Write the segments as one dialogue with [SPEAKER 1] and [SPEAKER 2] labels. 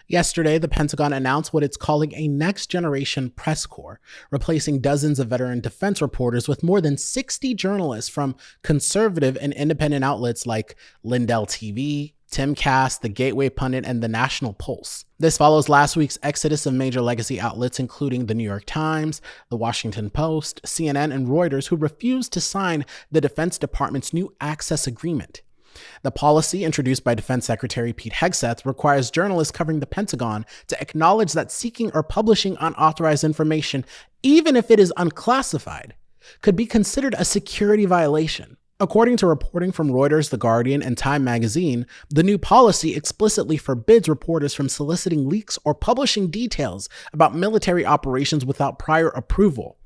[SPEAKER 1] Yesterday, the Pentagon announced what it's calling a next-generation press corps, replacing dozens of veteran defense reporters with more than 60 journalists from conservative and independent outlets like LindellTV, Timcast, the Gateway Pundit, and the National Pulse. This follows last week's exodus of major legacy outlets, including the New York Times, the Washington Post, CNN, and Reuters, who refused to sign the Defense Department's new access agreement. The policy, introduced by Defense Secretary Pete Hegseth, requires journalists covering the Pentagon to acknowledge that seeking or publishing unauthorized information, even if it is unclassified, could be considered a security violation. According to reporting from Reuters, The Guardian, and Time magazine, the new policy explicitly forbids reporters from soliciting leaks or publishing details about military operations without prior approval.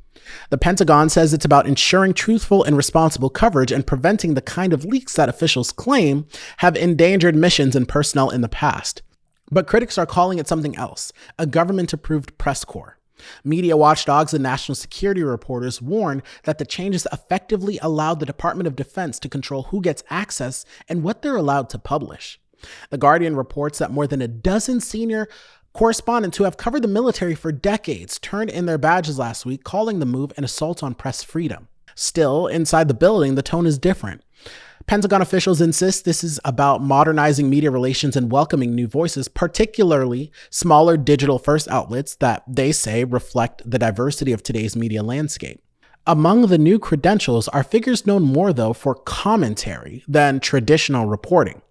[SPEAKER 1] The Pentagon says it's about ensuring truthful and responsible coverage and preventing the kind of leaks that officials claim have endangered missions and personnel in the past. But critics are calling it something else, a government-approved press corps. Media watchdogs and national security reporters warned that the changes effectively allowed the Department of Defense to control who gets access and what they're allowed to publish. The Guardian reports that more than a dozen senior correspondents who have covered the military for decades turned in their badges last week, calling the move an assault on press freedom. Still, inside the building, the tone is different. Pentagon officials insist this is about modernizing media relations and welcoming new voices, particularly smaller digital-first outlets that they say reflect the diversity of today's media landscape. Among the new credentials are figures known more, though, for commentary than traditional reporting.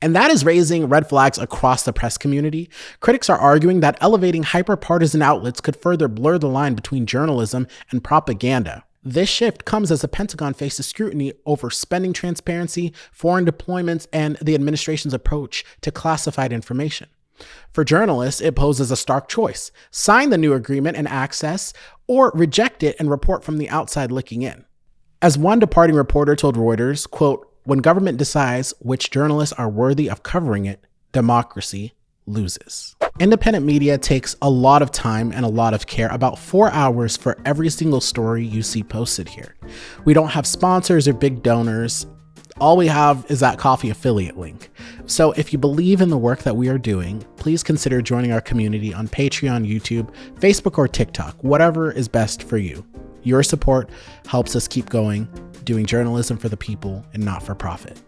[SPEAKER 1] And that is raising red flags across the press community. Critics are arguing that elevating hyper-partisan outlets could further blur the line between journalism and propaganda. This shift comes as the Pentagon faces scrutiny over spending transparency, foreign deployments, and the administration's approach to classified information. For journalists, it poses a stark choice: sign the new agreement and access, or reject it and report from the outside looking in. As one departing reporter told Reuters, quote, "When government decides which journalists are worthy of covering it, democracy loses." Independent media takes a lot of time and a lot of care, about 4 hours for every single story you see posted here. We don't have sponsors or big donors. All we have is that coffee affiliate link. So if you believe in the work that we are doing, please consider joining our community on Patreon, YouTube, Facebook, or TikTok, whatever is best for you. Your support helps us keep going, doing journalism for the people and not for profit.